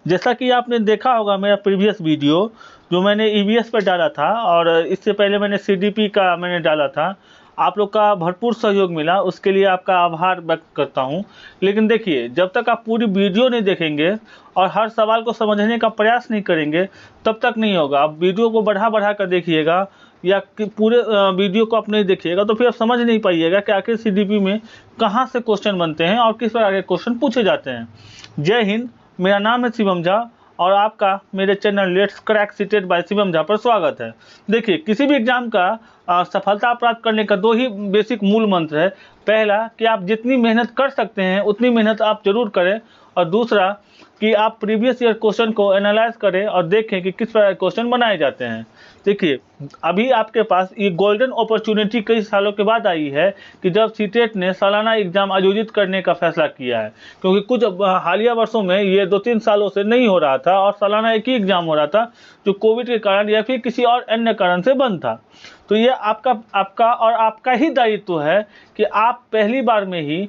जैसा कि आपने देखा होगा मेरा प्रीवियस वीडियो जो मैंने ईवीएस पर डाला था और इससे पहले मैंने सीडीपी का मैंने डाला था, आप लोग का भरपूर सहयोग मिला, उसके लिए आपका आभार व्यक्त करता हूं। लेकिन देखिए, जब तक आप पूरी वीडियो नहीं देखेंगे और हर सवाल को समझने का प्रयास नहीं करेंगे तब तक नहीं होगा। आप वीडियो को बढ़ा कर देखिएगा या कि पूरे वीडियो को आप नहीं देखिएगा तो फिर आप समझ नहीं पाइएगा कि आखिर सीडीपी में कहाँ से क्वेश्चन बनते हैं और किस प्रकार के क्वेश्चन पूछे जाते हैं। जय हिंद, मेरा नाम है शिवम झा और आपका मेरे channel let's crack seated by Shivam Jha पर स्वागत है। देखिए, किसी भी एग्जाम का सफलता प्राप्त करने का दो ही बेसिक मूल मंत्र है। पहला कि आप जितनी मेहनत कर सकते हैं उतनी मेहनत आप जरूर करें, और दूसरा कि आप प्रीवियस ईयर क्वेश्चन को एनालाइज करें और देखें कि किस प्रकार के क्वेश्चन बनाए जाते हैं। देखिए, अभी आपके पास ये गोल्डन अपॉर्चुनिटी कई सालों के बाद आई है कि जब सीटेट ने सालाना एग्जाम आयोजित करने का फैसला किया है, क्योंकि कुछ हालिया वर्षों में ये 2-3 सालों से नहीं हो रहा था और सालाना एक ही एग्जाम हो रहा था जो कोविड के कारण या फिर किसी और अन्य कारण से बंद था। तो ये आपका ही दायित्व है कि आप पहली बार में ही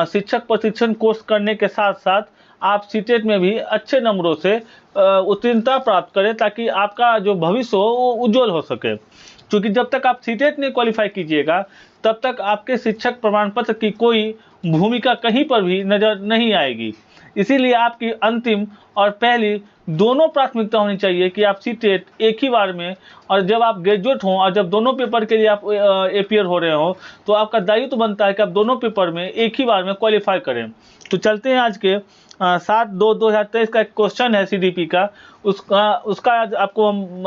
शिक्षक प्रशिक्षण कोर्स करने के साथ साथ आप सीटेट में भी अच्छे नंबरों से उत्तीर्णता प्राप्त करें, ताकि आपका जो भविष्य हो वो उज्जवल हो सके। क्योंकि जब तक आप सीटेट नहीं क्वालिफाई कीजिएगा तब तक आपके शिक्षक प्रमाण पत्र की कोई भूमिका कहीं पर भी नज़र नहीं आएगी। इसीलिए आपकी अंतिम और पहली दोनों प्राथमिकता होनी चाहिए कि आप सीटेट एक ही बार में, और जब आप ग्रेजुएट हों और जब दोनों पेपर के लिए आप अपियर हो रहे हो तो आपका दायित्व बनता है कि आप दोनों पेपर में एक ही बार में क्वालिफाई करें। तो चलते हैं आज के 7/2/2023 का एक क्वेश्चन है सीडीपी का, उसका आज आपको हम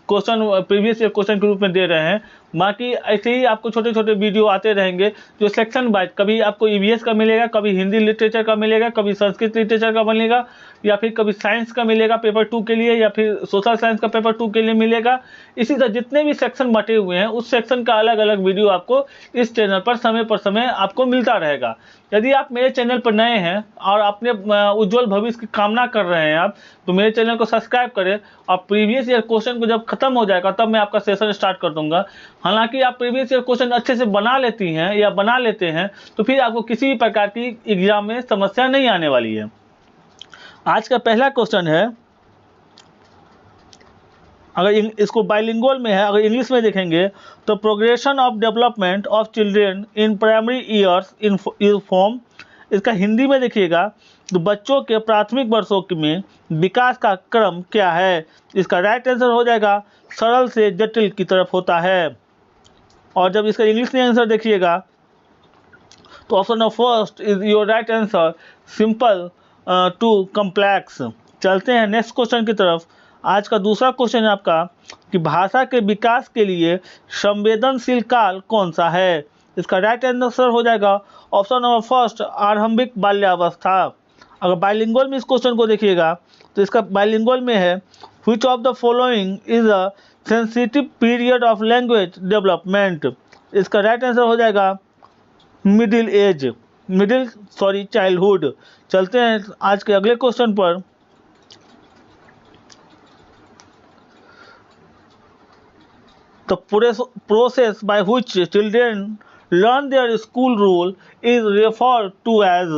क्वेश्चन प्रीवियस ईयर क्वेश्चन के रूप में दे रहे हैं। बाकी ऐसे ही आपको छोटे छोटे वीडियो आते रहेंगे जो सेक्शन वाइज, कभी आपको ईवीएस का मिलेगा, कभी हिंदी लिटरेचर का मिलेगा, कभी संस्कृत लिटरेचर का मिलेगा, या फिर कभी साइंस का मिलेगा पेपर 2 के लिए, या फिर सोशल साइंस का पेपर 2 के लिए मिलेगा। इसी तरह जितने भी सेक्शन बटे हुए हैं उस सेक्शन का अलग अलग वीडियो आपको इस चैनल पर समय आपको मिलता रहेगा। यदि आप मेरे चैनल पर नए हैं और अपने उज्जवल भविष्य की कामना कर रहे हैं आप, तो मेरे चैनल को सब्सक्राइब करें और प्रीवियस ईयर क्वेश्चन को जब खत्म हो जाएगा तब मैं आपका सेशन स्टार्ट कर दूंगा। हालांकि आप प्रीवियस ईयर क्वेश्चन अच्छे से बना लेती हैं या बना लेते हैं तो फिर आपको किसी भी प्रकार की एग्जाम में समस्या नहीं आने वाली है। आज का पहला क्वेश्चन है, अगर इसको बाइलिंगुअल में है, अगर इंग्लिश में देखेंगे तो progression of development of children in primary years in form. इसका हिंदी में देखिएगा तो बच्चों के प्राथमिक वर्षों में विकास का क्रम क्या है। इसका राइट आंसर हो जाएगा सरल से जटिल की तरफ होता है। और जब इसका इंग्लिश में आंसर देखिएगा तो option of first is your right answer, simple to complex. चलते हैं नेक्स्ट क्वेश्चन की तरफ। आज का दूसरा क्वेश्चन है आपका कि भाषा के विकास के लिए संवेदनशील काल कौन सा है। इसका राइट आंसर हो जाएगा ऑप्शन नंबर फर्स्ट, आरंभिक बाल्यावस्था। अगर बाइलिंगुअल में इस क्वेश्चन को देखिएगा तो इसका बाइलिंगुअल में है, which of the following is a sensitive period of language development. इसका राइट आंसर हो जाएगा चाइल्डहुड। चलते हैं आज के अगले क्वेश्चन पर। The process by which children learn their school rule is referred to as,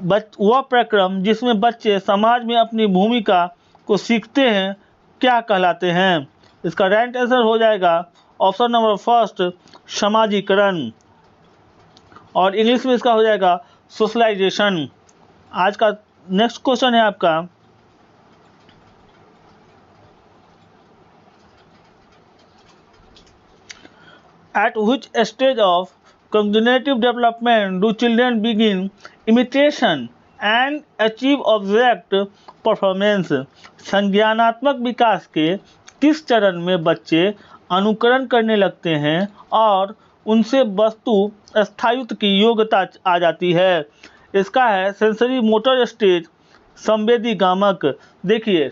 वह प्रक्रम जिसमें बच्चे समाज में अपनी भूमिका को सीखते हैं क्या कहलाते हैं। इसका राइट आंसर हो जाएगा ऑप्शन नंबर फर्स्ट, समाजीकरण। और इंग्लिश में इसका हो जाएगा सोशलाइजेशन। आज का नेक्स्ट क्वेश्चन है आपका, at which stage of cognitive development do children begin imitation and achieve object performance। संज्ञानात्मक विकास के किस चरण में बच्चे अनुकरण करने लगते हैं और उनसे वस्तु स्थायित्व की योग्यता आ जाती है। इसका है सेंसरी मोटर स्टेज, संवेदी गामक। देखिए,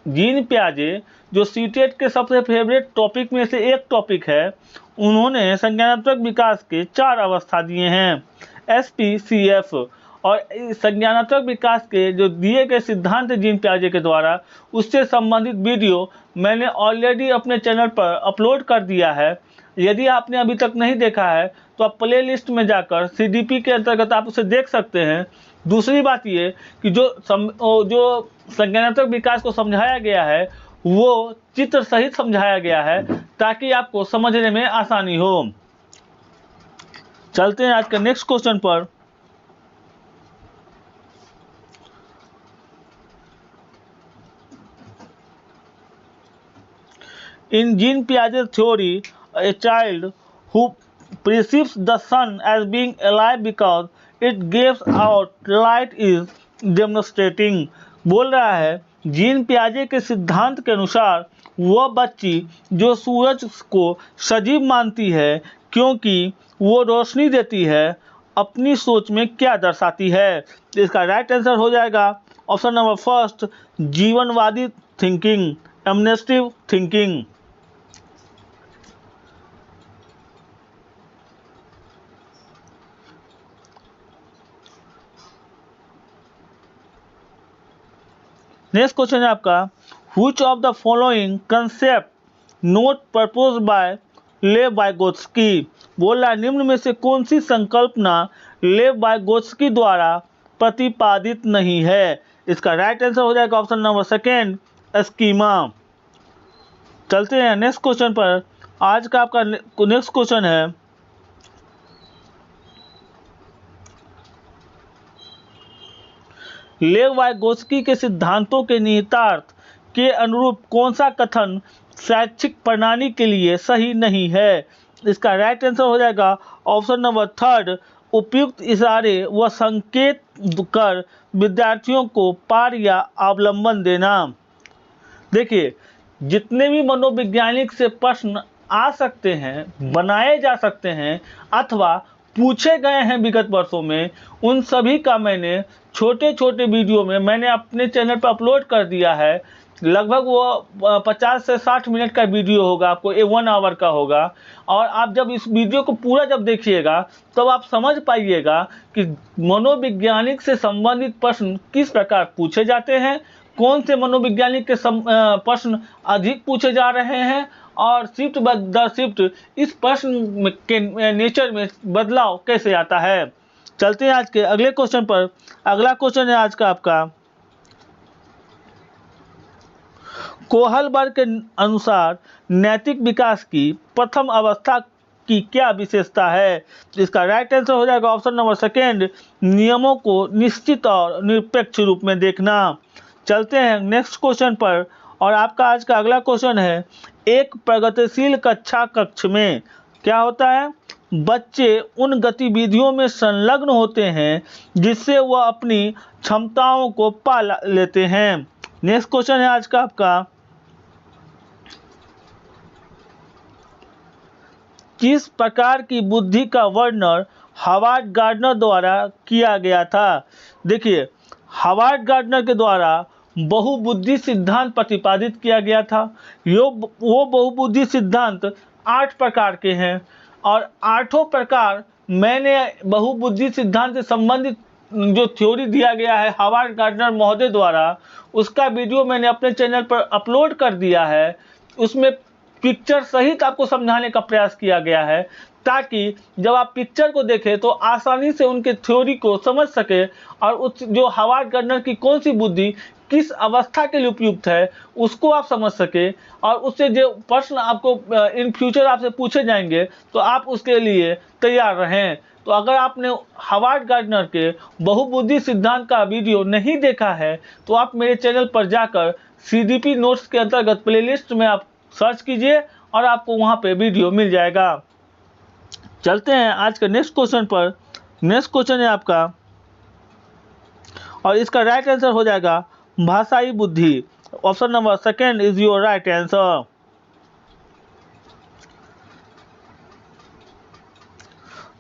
जीन पियाजे जो सीटेट के सबसे फेवरेट टॉपिक में से एक टॉपिक है, उन्होंने संज्ञानात्मक विकास के 4 अवस्था दिए हैं, SPCF। और संज्ञानात्मक विकास के जो दिए गए सिद्धांत जीन पियाजे के द्वारा, उससे संबंधित वीडियो मैंने ऑलरेडी अपने चैनल पर अपलोड कर दिया है। यदि आपने अभी तक नहीं देखा है तो आप प्ले लिस्ट में जाकर CDP के अंतर्गत आप उसे देख सकते हैं। दूसरी बात ये कि जो संज्ञानात्मक विकास को समझाया गया है वो चित्र सहित समझाया गया है ताकि आपको समझने में आसानी हो। चलते हैं आज के नेक्स्ट क्वेश्चन पर। In Jean Piaget's theory, a child who perceives the sun as being alive because it gives out light is demonstrating। बोल रहा है जीन पियाजे के सिद्धांत के अनुसार वह बच्ची जो सूरज को सजीव मानती है क्योंकि वो रोशनी देती है अपनी सोच में क्या दर्शाती है। इसका राइट आंसर हो जाएगा ऑप्शन नंबर फर्स्ट, जीवनवादी thinking, animistic thinking. Next question है आपका, which of the following concept not propose by Lev Vygotsky. बोल रहा है निम्न में से कौन सी संकल्पना लेव वाइगोत्स्की द्वारा प्रतिपादित नहीं है। इसका राइट आंसर हो जाएगा ऑप्शन नंबर सेकेंड, स्कीमा। चलते हैं नेक्स्ट क्वेश्चन पर। आज का आपका नेक्स्ट क्वेश्चन है, लेव वाइगोत्स्की के सिद्धांतों के निहितार्थ के अनुरूप कौन सा कथन शैक्षिक प्रणाली के लिए सही नहीं है। इसका राइट आंसर हो जाएगा ऑप्शन नंबर थर्ड, उपयुक्त इशारे व संकेत कर विद्यार्थियों को पार या अवलंबन देना। देखिए जितने भी मनोवैज्ञानिक से प्रश्न आ सकते हैं, बनाए जा सकते हैं अथवा पूछे गए हैं विगत वर्षों में, उन सभी का मैंने छोटे छोटे वीडियो में मैंने अपने चैनल पर अपलोड कर दिया है। लगभग वो 50 से 60 मिनट का वीडियो होगा, आपको 1 आवर का होगा। और आप जब इस वीडियो को पूरा जब देखिएगा तब आप समझ पाइएगा कि मनोवैज्ञानिक से संबंधित प्रश्न किस प्रकार पूछे जाते हैं, कौन से मनोवैज्ञानिक के प्रश्न अधिक पूछे जा रहे हैं और शिफ्ट दर शिफ्ट इस प्रश्न के नेचर में बदलाव कैसे आता है। चलते हैं आज के अगले क्वेश्चन पर। अगला क्वेश्चन है आज का आपका, कोहलबर्ग के अनुसार नैतिक विकास की प्रथम अवस्था की क्या विशेषता है। इसका राइट आंसर हो जाएगा ऑप्शन नंबर सेकेंड, नियमों को निश्चित और निरपेक्ष रूप में देखना। चलते हैं नेक्स्ट क्वेश्चन पर और आपका आज का अगला क्वेश्चन है, एक प्रगतिशील कक्षा कक्ष में क्या होता है, बच्चे उन गतिविधियों में संलग्न होते हैं जिससे वह अपनी क्षमताओं को पा लेते हैं। नेक्स्ट क्वेश्चन है आज का आपका, किस प्रकार की बुद्धि का वर्णन हावर्ड गार्डनर द्वारा किया गया था। देखिए हावर्ड गार्डनर के द्वारा बहुबुद्धि सिद्धांत प्रतिपादित किया गया था। वो बहुबुद्धि सिद्धांत 8 प्रकार के हैं और 8 प्रकार मैंने बहुबुद्धि सिद्धांत से संबंधित जो थ्योरी दिया गया है हावर्ड गार्डनर महोदय द्वारा, उसका वीडियो मैंने अपने चैनल पर अपलोड कर दिया है। उसमें पिक्चर सहित आपको समझाने का प्रयास किया गया है ताकि जब आप पिक्चर को देखें तो आसानी से उनके थ्योरी को समझ सके और उस जो हावर्ड गार्डनर की कौन सी बुद्धि किस अवस्था के लिए उपयुक्त है उसको आप समझ सके और उससे जो प्रश्न आपको इन फ्यूचर आपसे पूछे जाएंगे तो आप उसके लिए तैयार रहें। तो अगर आपने हावर्ड गार्डनर के बहुबुद्धि सिद्धांत का वीडियो नहीं देखा है तो आप मेरे चैनल पर जाकर CDP नोट्स के अंतर्गत प्लेलिस्ट में आप सर्च कीजिए और आपको वहां पे वीडियो मिल जाएगा। चलते हैं आज के नेक्स्ट क्वेश्चन पर। नेक्स्ट क्वेश्चन है आपका और इसका राइट आंसर हो जाएगा भाषाई बुद्धि। Option number second is your right answer.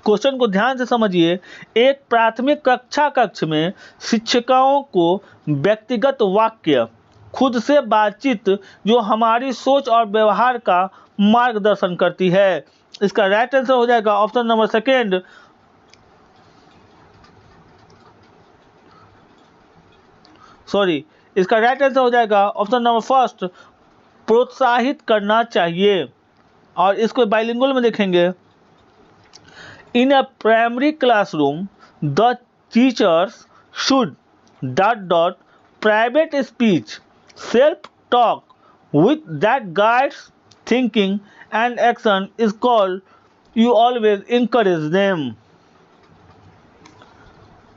Question को ध्यान से समझिए, एक प्राथमिक कक्षा कक्ष में शिक्षिकाओं को व्यक्तिगत वाक्य खुद से बातचीत जो हमारी सोच और व्यवहार का मार्गदर्शन करती है। इसका राइट आंसर हो जाएगा ऑप्शन नंबर सेकेंड, इसका राइट आंसर हो जाएगा ऑप्शन नंबर फर्स्ट, प्रोत्साहित करना चाहिए। और इसको बाइलिंगुअल में देखेंगे, in a primary classroom the teachers should ... private speech, self-talk with that guides thinking and action is called you always encourage them.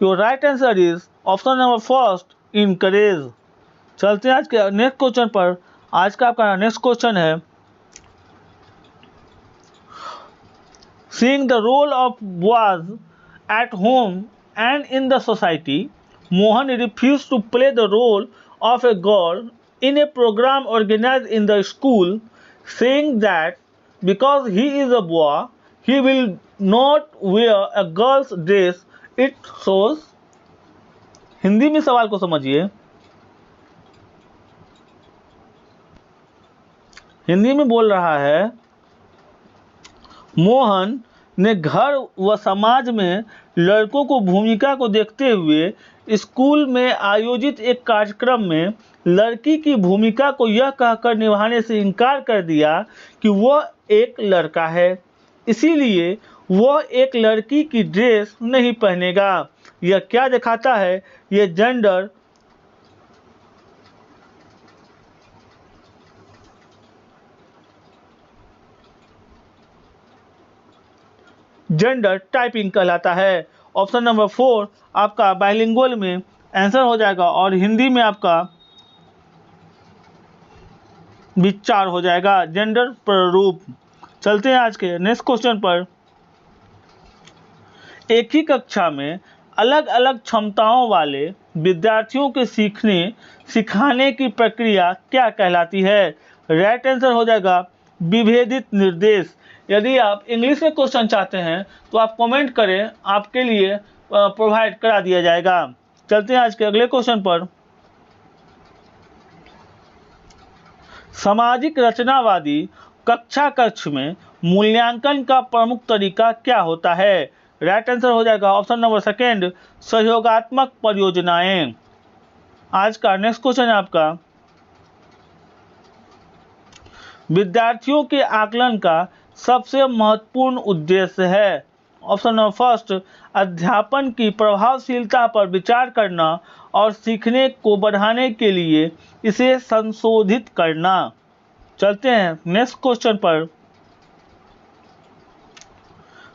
Your right answer is option number first, encourage. चलते हैं आज के next question पर। आज का आपका next question है, seeing the role of boys at home and in the society, Mohan refused to play the role of a girl in a program organized in the school, saying that because he is a boy, he will not wear a girl's dress. It shows. Hindi में सवाल को समझिए। हिंदी में बोल रहा है, मोहन ने घर व समाज में लड़कों को भूमिका को देखते हुए स्कूल में आयोजित एक कार्यक्रम में लड़की की भूमिका को यह कहकर निभाने से इनकार कर दिया कि वह एक लड़का है, इसीलिए वह एक लड़की की ड्रेस नहीं पहनेगा। यह क्या दिखाता है? यह जेंडर टाइपिंग कहलाता है। ऑप्शन नंबर 4 आपका बाइलिंगुअल में आंसर हो जाएगा और हिंदी में आपका विचार हो जाएगा, जेंडर प्रारूप। चलते हैं आज के नेक्स्ट क्वेश्चन पर। एक ही कक्षा में अलग अलग क्षमताओं वाले विद्यार्थियों के सिखाने की प्रक्रिया क्या कहलाती है? राइट आंसर हो जाएगा विभेदित निर्देश। यदि आप इंग्लिश में क्वेश्चन चाहते हैं तो आप कमेंट करें, आपके लिए प्रोवाइड करा दिया जाएगा। चलते हैं आज के अगले क्वेश्चन पर। सामाजिक रचनावादी कक्षा कक्ष में मूल्यांकन का प्रमुख तरीका क्या होता है? राइट आंसर हो जाएगा ऑप्शन नंबर सेकेंड, सहयोगात्मक परियोजनाएं। आज का नेक्स्ट क्वेश्चन है आपका, विद्यार्थियों के आकलन का सबसे महत्वपूर्ण उद्देश्य है। ऑप्शन नंबर फर्स्ट, अध्यापन की प्रभावशीलता पर विचार करना और सीखने को बढ़ाने के लिए इसे संशोधित करना। चलते हैं नेक्स्ट क्वेश्चन पर।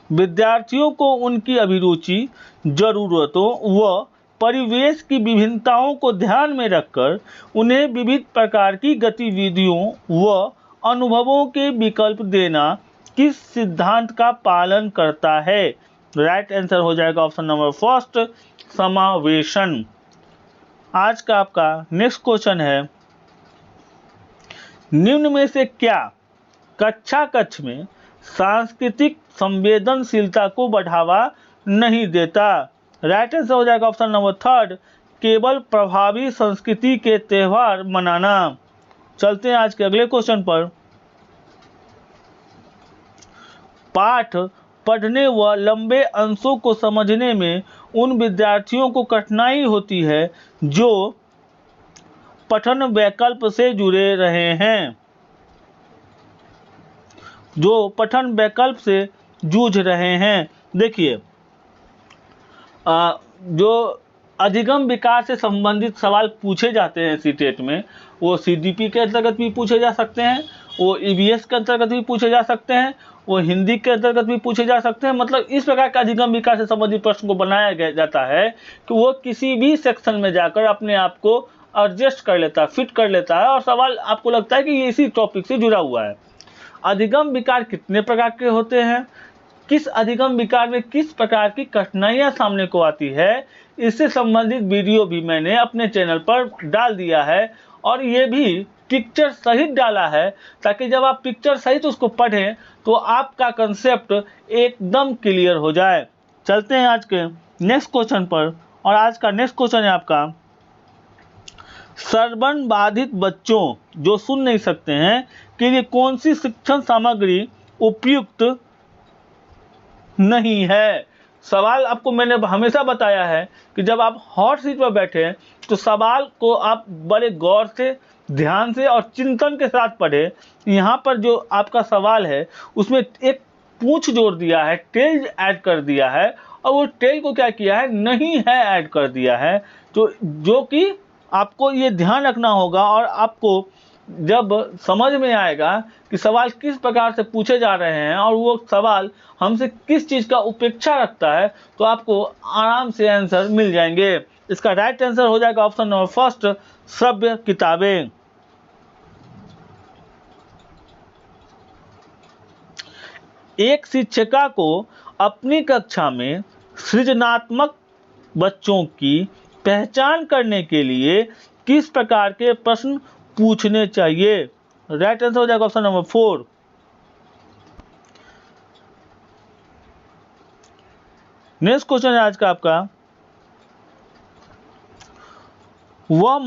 विद्यार्थियों को उनकी अभिरुचि, जरूरतों व परिवेश की विभिन्नताओं को ध्यान में रखकर उन्हें विविध प्रकार की गतिविधियों व अनुभवों के विकल्प देना किस सिद्धांत का पालन करता है? राइट आंसर हो जाएगा ऑप्शन नंबर फर्स्ट, समावेशन। आज का आपका नेक्स्ट क्वेश्चन है, निम्न में से क्या कक्षा कक्ष में सांस्कृतिक संवेदनशीलता को बढ़ावा नहीं देता? राइट आंसर हो जाएगा ऑप्शन नंबर थर्ड, केवल प्रभावी संस्कृति के त्यौहार मनाना। चलते हैं आज के अगले क्वेश्चन पर। पाठ पढ़ने व लंबे अंशों को समझने में उन विद्यार्थियों को कठिनाई होती है जो पठन वैकल्प से जुड़े रहे हैं, जो पठन वैकल्प से जूझ रहे हैं। देखिए, जो अधिगम विकास से संबंधित सवाल पूछे जाते हैं सीटेट में, वो सीडीपी के अंतर्गत भी पूछे जा सकते हैं, वो ईवीएस के अंतर्गत भी पूछे जा सकते हैं, वो हिंदी के अंतर्गत भी पूछे जा सकते हैं। मतलब इस प्रकार का अधिगम विकास से संबंधित प्रश्न को बनाया जाता है कि वो किसी भी सेक्शन में जाकर अपने आप को एडजस्ट कर लेता है, फिट कर लेता है और सवाल आपको लगता है कि ये इसी टॉपिक से जुड़ा हुआ है। अधिगम विकार कितने प्रकार के होते हैं, किस अधिगम विकार में किस प्रकार की कठिनाइयां सामने को आती है, इससे संबंधित वीडियो भी मैंने अपने चैनल पर डाल दिया है और ये भी पिक्चर सहित डाला है, ताकि जब आप पिक्चर सहित उसको पढ़ें तो आपका कंसेप्ट एकदम क्लियर हो जाए। चलते हैं आज के नेक्स्ट क्वेश्चन पर और आज का नेक्स्ट क्वेश्चन है आपका, श्रवण बाधित बच्चों जो सुन नहीं सकते हैं के लिए कौन सी शिक्षण सामग्री उपयुक्त नहीं है? सवाल आपको मैंने हमेशा बताया है कि जब आप हॉट सीट पर बैठे तो सवाल को आप बड़े गौर से, ध्यान से और चिंतन के साथ पढ़े। यहाँ पर जो आपका सवाल है उसमें एक पूछ जोड़ दिया है, टेल ऐड कर दिया है और वो टेल को क्या किया है, नहीं है ऐड कर दिया है। तो जो कि आपको ये ध्यान रखना होगा, और आपको जब समझ में आएगा कि सवाल किस प्रकार से पूछे जा रहे हैं और वो सवाल हमसे किस चीज़ का उपेक्षा रखता है, तो आपको आराम से आंसर मिल जाएंगे। इसका राइट आंसर हो जाएगा ऑप्शन नंबर फर्स्ट, श्रव्य किताबें। एक शिक्षिका को अपनी कक्षा में सृजनात्मक बच्चों की पहचान करने के लिए किस प्रकार के प्रश्न पूछने चाहिए? राइट आंसर हो जाएगा ऑप्शन नंबर 4। नेक्स्ट क्वेश्चन है आज का आपका, यह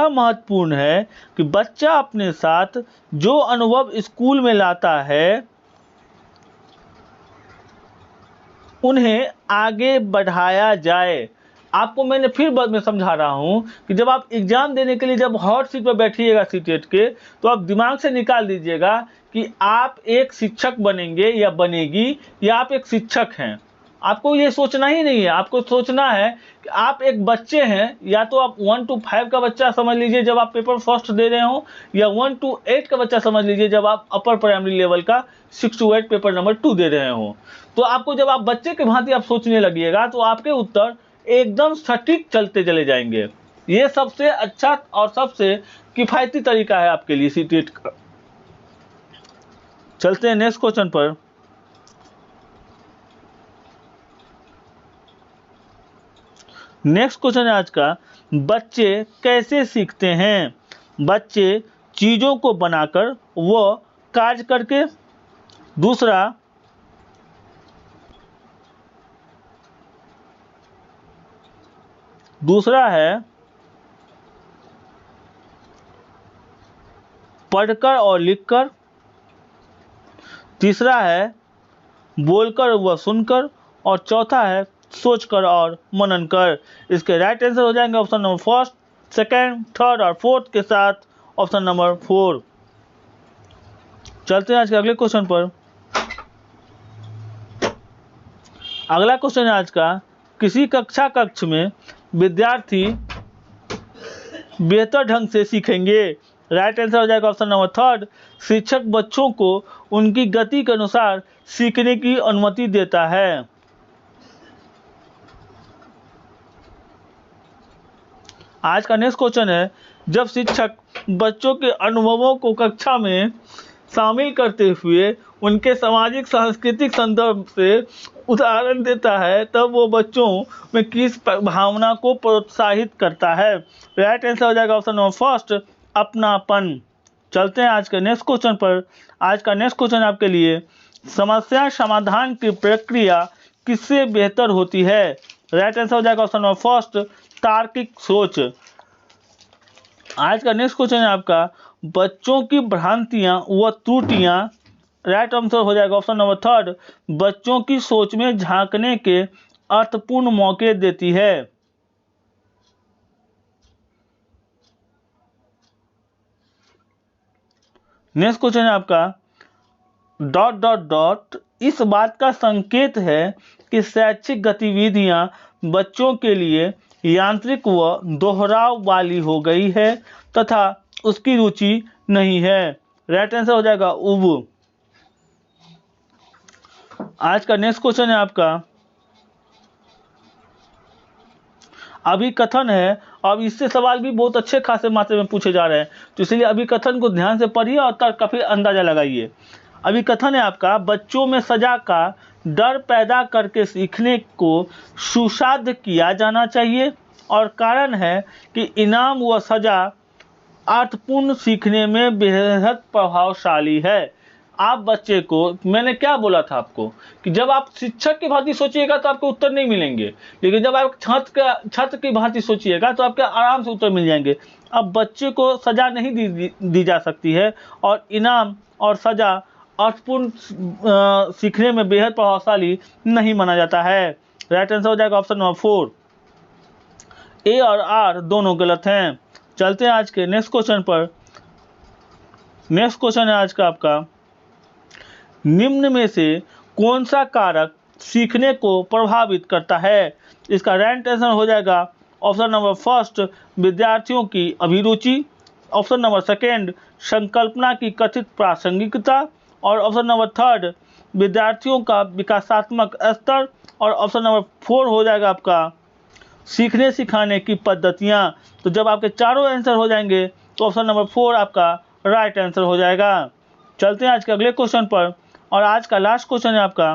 महत्वपूर्ण है कि बच्चा अपने साथ जो अनुभव स्कूल में लाता है उन्हें आगे बढ़ाया जाए। आपको मैंने फिर बाद में समझा रहा हूं कि जब आप एग्जाम देने के लिए जब हॉट सीट पर बैठिएगा सीटेट के, तो आप दिमाग से निकाल दीजिएगा कि आप एक शिक्षक बनेंगे या बनेगी, या आप एक शिक्षक हैं। आपको ये सोचना ही नहीं है। आपको सोचना है कि आप एक बच्चे हैं, या तो आप 1 to 5 का बच्चा समझ लीजिए जब आप पेपर फर्स्ट दे रहे हो, या 1 to 8 का बच्चा समझ लीजिए जब आप अपर प्राइमरी लेवल का 6 to 8 पेपर नंबर 2 दे रहे हो। तो आपको जब आप बच्चे के भांति आप सोचने लगिएगा, तो आपके उत्तर एकदम सटीक चलते चले जाएंगे। ये सबसे अच्छा और सबसे किफायती तरीका है आपके लिए सीटेट का। चलते हैं नेक्स्ट क्वेश्चन पर। नेक्स्ट क्वेश्चन है आज का, बच्चे कैसे सीखते हैं? बच्चे चीजों को बनाकर व कार्य करके। दूसरा है पढ़कर और लिखकर। तीसरा है बोलकर व सुनकर, और चौथा है सोचकर और मनन कर। इसके राइट आंसर हो जाएंगे option number first, second, third और फोर्थ के साथ ऑप्शन नंबर 4। चलते हैं आज के अगले क्वेश्चन पर। अगला क्वेश्चन है आज का, किसी कक्ष में विद्यार्थी बेहतर ढंग से सीखेंगे। राइट आंसर हो जाएगा ऑप्शन नंबर थर्ड, शिक्षक बच्चों को उनकी गति के अनुसार सीखने की अनुमति देता है। आज का नेक्स्ट क्वेश्चन है, जब शिक्षक बच्चों के अनुभवों को कक्षा में शामिल करते हुए उनके सामाजिक सांस्कृतिक संदर्भ से उदाहरण देता है, तब वो बच्चों में किस भावना को प्रोत्साहित करता है? राइट आंसर हो जाएगा ऑप्शन नंबर फर्स्ट, अपनापन। चलते हैं आज के नेक्स्ट क्वेश्चन पर। आज का नेक्स्ट क्वेश्चन आपके लिए, समस्या समाधान की प्रक्रिया किससे बेहतर होती है? राइट आंसर हो जाएगा ऑप्शन नंबर फर्स्ट, तार्किक सोच। आज का नेक्स्ट क्वेश्चन है आपका, बच्चों की भ्रांतियां व त्रुटियां। राइट आंसर हो जाएगा ऑप्शन नंबर थर्ड, बच्चों की सोच में झांकने के अर्थपूर्ण मौके देती है। नेक्स्ट क्वेश्चन है आपका, ... इस बात का संकेत है कि शैक्षिक गतिविधियां बच्चों के लिए यांत्रिक व दोहराव वाली हो गई है तथा उसकी रुचि नहीं है। राइट आंसर हो जाएगा उब। आज का नेक्स्ट क्वेश्चन है आपका, अभिकथन है। अब इससे सवाल भी बहुत अच्छे खासे मात्रा में पूछे जा रहे हैं, तो इसलिए अभिकथन को ध्यान से पढ़िए और तर्क का फिर अंदाजा लगाइए। अभिकथन है आपका, बच्चों में सजा का डर पैदा करके सीखने को सुसाध्य किया जाना चाहिए, और कारण है कि इनाम व सजा अर्थपूर्ण सीखने में बेहद प्रभावशाली है। आप बच्चे को, मैंने क्या बोला था आपको कि जब आप शिक्षक की भांति सोचिएगा तो आपको उत्तर नहीं मिलेंगे, लेकिन जब आप छात्र की भांति सोचिएगा तो आपके आराम से उत्तर मिल जाएंगे। अब बच्चे को सजा नहीं दी जा सकती है, और इनाम और सजा अर्थपूर्ण सीखने में बेहद प्रभावशाली नहीं माना जाता है। राइट आंसर हो जाएगा ऑप्शन नंबर 4। ए और आर दोनों गलत हैं। चलते हैं आज के नेक्स्ट क्वेश्चन पर। नेक्स्ट क्वेश्चन है आज का आपका, निम्न में से कौन सा कारक सीखने को प्रभावित करता है? इसका राइट आंसर हो जाएगा ऑप्शन नंबर फर्स्ट, विद्यार्थियों की अभिरुचि। ऑप्शन नंबर सेकेंड, संकल्पना की कथित प्रासंगिकता। और ऑप्शन नंबर थर्ड, विद्यार्थियों का विकासात्मक स्तर। और ऑप्शन नंबर 4 हो जाएगा आपका सीखने सिखाने की पद्धतियाँ। तो जब आपके चारों आंसर हो जाएंगे तो ऑप्शन नंबर 4 आपका राइट आंसर हो जाएगा। चलते हैं आज के अगले क्वेश्चन पर, और आज का लास्ट क्वेश्चन है आपका,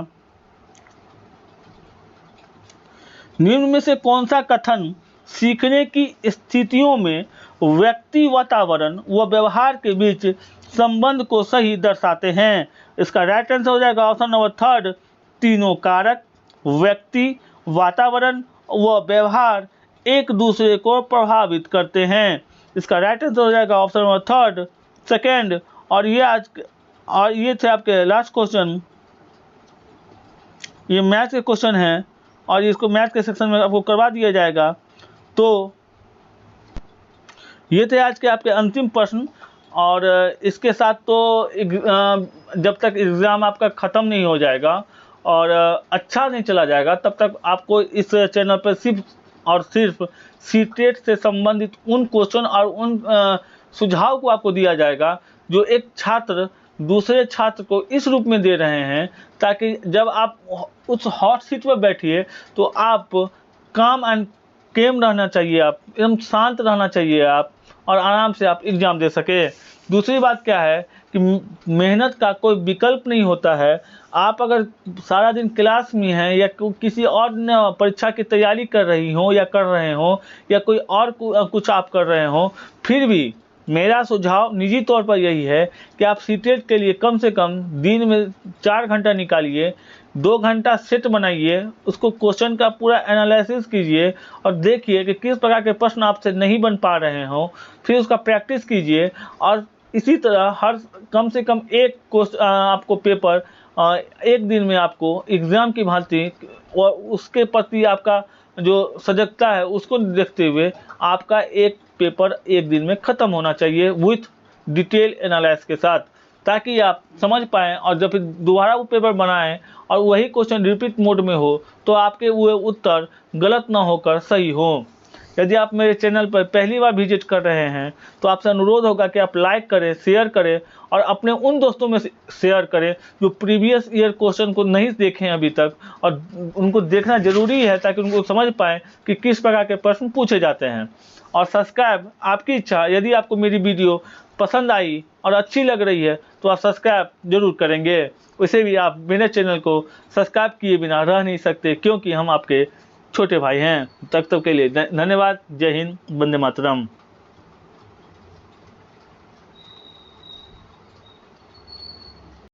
निम्न में से कौन सा कथन सीखने की स्थितियों में व्यक्ति, वातावरण व व्यवहार के बीच संबंध को सही दर्शाते हैं? इसका राइट आंसर हो जाएगा ऑप्शन नंबर थर्ड, तीनों कारक व्यक्ति, वातावरण व व्यवहार एक दूसरे को प्रभावित करते हैं। इसका राइट आंसर हो जाएगा ऑप्शन नंबर थर्ड, सेकेंड। और ये थे आपके लास्ट क्वेश्चन। ये मैथ के क्वेश्चन हैं और इसको मैथ के सेक्शन में आपको करवा दिया जाएगा। तो ये थे आज के आपके अंतिम प्रश्न, और इसके साथ तो जब तक एग्ज़ाम आपका ख़त्म नहीं हो जाएगा और अच्छा नहीं चला जाएगा, तब तक आपको इस चैनल पर सिर्फ और सिर्फ सीटेट से संबंधित उन क्वेश्चन और उन सुझाव को आपको दिया जाएगा जो एक छात्र दूसरे छात्र को इस रूप में दे रहे हैं, ताकि जब आप उस हॉट सीट पर बैठिए तो आप काम एंड केम रहना चाहिए, आप एकदम शांत रहना चाहिए आप, और आराम से आप एग्ज़ाम दे सके। दूसरी बात क्या है कि मेहनत का कोई विकल्प नहीं होता है। आप अगर सारा दिन क्लास में हैं या किसी और परीक्षा की तैयारी कर रही हो या कर रहे हो या कोई और कुछ आप कर रहे हो, फिर भी मेरा सुझाव निजी तौर पर यही है कि आप सीटेट के लिए कम से कम दिन में 4 घंटा निकालिए, 2 घंटा सेट बनाइए, उसको क्वेश्चन का पूरा एनालिसिस कीजिए और देखिए कि किस प्रकार के प्रश्न आपसे नहीं बन पा रहे हो, फिर उसका प्रैक्टिस कीजिए। और इसी तरह हर कम से कम एक क्वेश्चन आपको पेपर एक दिन में आपको एग्ज़ाम की भांति और उसके प्रति आपका जो सजगता है उसको देखते हुए आपका एक पेपर एक दिन में ख़त्म होना चाहिए विथ डिटेल एनालिसिस के साथ, ताकि आप समझ पाएँ और जब फिर दोबारा वो पेपर बनाएं और वही क्वेश्चन रिपीट मोड में हो तो आपके वो उत्तर गलत ना होकर सही हो। यदि आप मेरे चैनल पर पहली बार विजिट कर रहे हैं तो आपसे अनुरोध होगा कि आप लाइक करें, शेयर करें और अपने उन दोस्तों में शेयर करें जो प्रीवियस ईयर क्वेश्चन को नहीं देखे हैं अभी तक, और उनको देखना ज़रूरी है ताकि उनको समझ पाएँ कि किस प्रकार के प्रश्न पूछे जाते हैं। और सब्सक्राइब आपकी इच्छा, यदि आपको मेरी वीडियो पसंद आई और अच्छी लग रही है तो आप सब्सक्राइब जरूर करेंगे। वैसे भी आप मेरे चैनल को सब्सक्राइब किए बिना रह नहीं सकते, क्योंकि हम आपके छोटे भाई हैं। तब तक के लिए धन्यवाद। जय हिंद, वंदे मातरम।